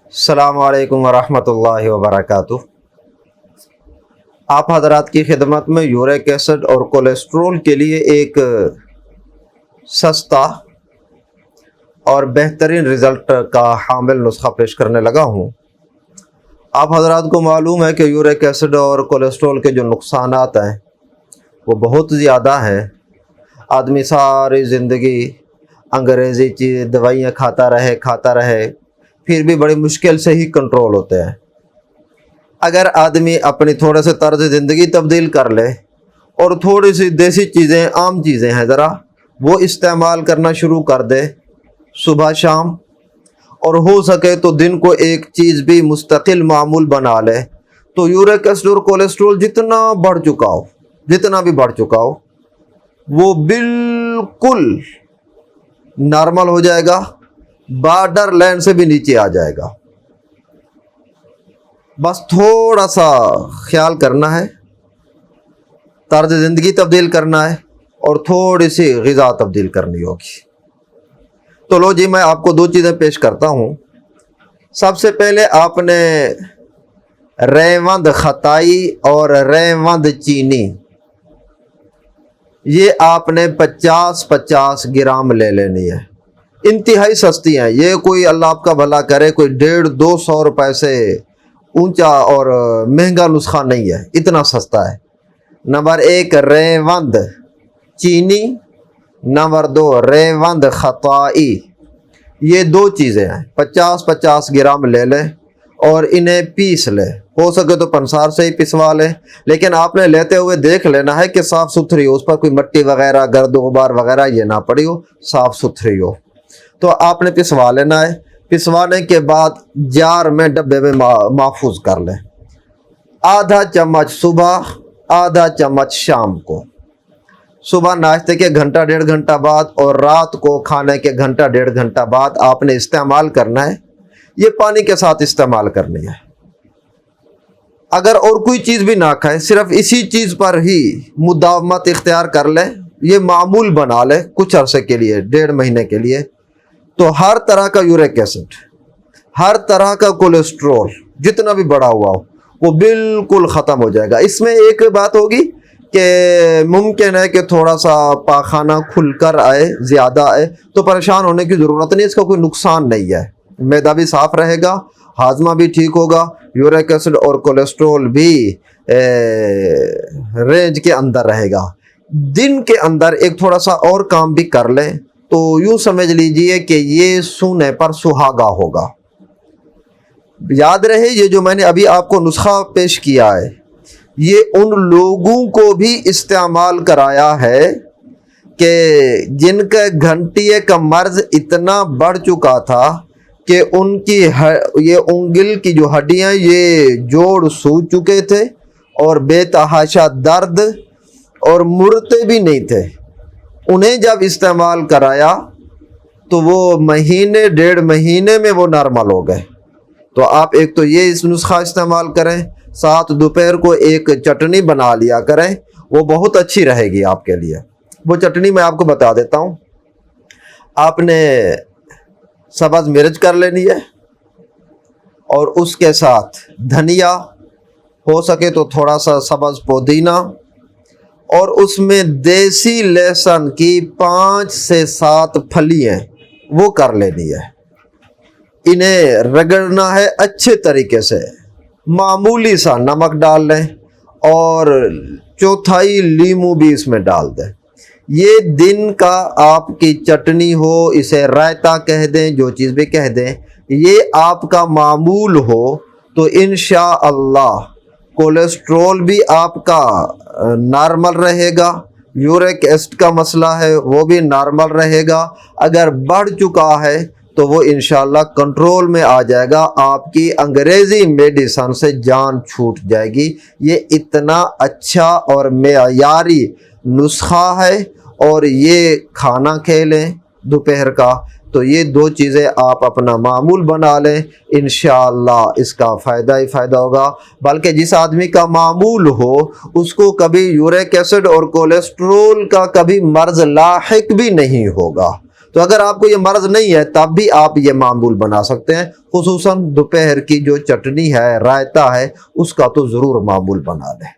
السلام علیکم ورحمۃ اللہ وبرکاتہ۔ آپ حضرات کی خدمت میں یورک ایسڈ اور کولیسٹرول کے لیے ایک سستا اور بہترین رزلٹ کا حامل نسخہ پیش کرنے لگا ہوں۔ آپ حضرات کو معلوم ہے کہ یورک ایسڈ اور کولیسٹرول کے جو نقصانات ہیں وہ بہت زیادہ ہیں۔ آدمی ساری زندگی انگریزی چیز دوائیاں کھاتا رہے پھر بھی بڑی مشکل سے ہی کنٹرول ہوتے ہیں۔ اگر آدمی اپنی تھوڑے سے طرز زندگی تبدیل کر لے اور تھوڑی سی دیسی چیزیں، عام چیزیں ہیں ذرا، وہ استعمال کرنا شروع کر دے صبح شام، اور ہو سکے تو دن کو ایک چیز بھی مستقل معمول بنا لے، تو یورک ایسڈ اور کولیسٹرول جتنا بھی بڑھ چکا ہو وہ بالکل نارمل ہو جائے گا، بارڈر لائن سے بھی نیچے آ جائے گا۔ بس تھوڑا سا خیال کرنا ہے، طرز زندگی تبدیل کرنا ہے اور تھوڑی سی غذا تبدیل کرنی ہوگی۔ تو لو جی، میں آپ کو دو چیزیں پیش کرتا ہوں۔ سب سے پہلے آپ نے ریوند خطائی اور ریوند چینی، یہ آپ نے 50 گرام لے لینی ہے۔ انتہائی سستی ہیں یہ، کوئی اللہ آپ کا بھلا کرے کوئی 150-200 روپے سے اونچا اور مہنگا نسخہ نہیں ہے، اتنا سستا ہے۔ نمبر 1 ریوند چینی، نمبر 2 ریوند خطائی، یہ دو چیزیں ہیں۔ 50 گرام لے لیں اور انہیں پیس لیں، ہو سکے تو پنسار سے ہی پسوا لیں، لیکن آپ نے لیتے ہوئے دیکھ لینا ہے کہ صاف ستھری ہو، اس پر کوئی مٹی وغیرہ گرد و غبار وغیرہ یہ نہ پڑی ہو، صاف ستھری ہو۔ تو آپ نے پسوا لینا ہے۔ پسوانے کے بعد جار میں ڈبے میں محفوظ کر لیں۔ آدھا چمچ صبح، آدھا چمچ شام کو، صبح ناشتے کے گھنٹہ 1.5 بعد اور رات کو کھانے کے گھنٹہ 1.5 بعد آپ نے استعمال کرنا ہے۔ یہ پانی کے ساتھ استعمال کرنی ہے۔ اگر اور کوئی چیز بھی نہ کھائیں، صرف اسی چیز پر ہی مداومت اختیار کر لیں، یہ معمول بنا لیں کچھ عرصے کے لیے، 1.5 مہینے کے لیے، تو ہر طرح کا یورک ایسڈ، ہر طرح کا کولیسٹرول جتنا بھی بڑا ہوا ہو وہ بالکل ختم ہو جائے گا۔ اس میں ایک بات ہوگی کہ ممکن ہے کہ تھوڑا سا پاخانہ کھل کر آئے، زیادہ آئے، تو پریشان ہونے کی ضرورت نہیں، اس کا کوئی نقصان نہیں ہے۔ معدہ بھی صاف رہے گا، ہاضمہ بھی ٹھیک ہوگا، یورک ایسڈ اور کولیسٹرول بھی رینج کے اندر رہے گا۔ دن کے اندر ایک تھوڑا سا اور کام بھی کر لیں تو یوں سمجھ لیجئے کہ یہ سونے پر سہاگا ہوگا۔ یاد رہے، یہ جو میں نے ابھی آپ کو نسخہ پیش کیا ہے یہ ان لوگوں کو بھی استعمال کرایا ہے کہ جن کا گھنٹیے کا مرض اتنا بڑھ چکا تھا کہ ان کی یہ انگل کی جو ہڈیاں یہ جوڑ سو چکے تھے اور بے تحاشا درد اور مڑتے بھی نہیں تھے۔ انہیں جب استعمال کرایا تو وہ 1.5 مہینے میں وہ نارمل ہو گئے۔ تو آپ ایک تو یہ اس نسخہ استعمال کریں، ساتھ دوپہر کو ایک چٹنی بنا لیا کریں، وہ بہت اچھی رہے گی آپ کے لیے۔ وہ چٹنی میں آپ کو بتا دیتا ہوں۔ آپ نے سبز مرچ کر لینی ہے اور اس کے ساتھ دھنیا، ہو سکے تو تھوڑا سا سبز پودینہ، اور اس میں دیسی لہسن کی 5 سے 7 پھلیاں وہ کر لینی ہے۔ انہیں رگڑنا ہے اچھے طریقے سے، معمولی سا نمک ڈال لیں اور 1/4 لیمو بھی اس میں ڈال دیں۔ یہ دن کا آپ کی چٹنی ہو، اسے رائتا کہہ دیں، جو چیز بھی کہہ دیں، یہ آپ کا معمول ہو تو انشاءاللہ کولیسٹرول بھی آپ کا نارمل رہے گا، یورک ایسڈ کا مسئلہ ہے وہ بھی نارمل رہے گا۔ اگر بڑھ چکا ہے تو وہ انشاءاللہ کنٹرول میں آ جائے گا، آپ کی انگریزی میڈیسن سے جان چھوٹ جائے گی۔ یہ اتنا اچھا اور معیاری نسخہ ہے، اور یہ کھانا کھیلیں دوپہر کا تو یہ دو چیزیں آپ اپنا معمول بنا لیں، انشاءاللہ اس کا فائدہ ہی فائدہ ہوگا۔ بلکہ جس آدمی کا معمول ہو اس کو کبھی یورک ایسڈ اور کولیسٹرول کا کبھی مرض لاحق بھی نہیں ہوگا۔ تو اگر آپ کو یہ مرض نہیں ہے تب بھی آپ یہ معمول بنا سکتے ہیں، خصوصاً دوپہر کی جو چٹنی ہے، رائتا ہے، اس کا تو ضرور معمول بنا لیں۔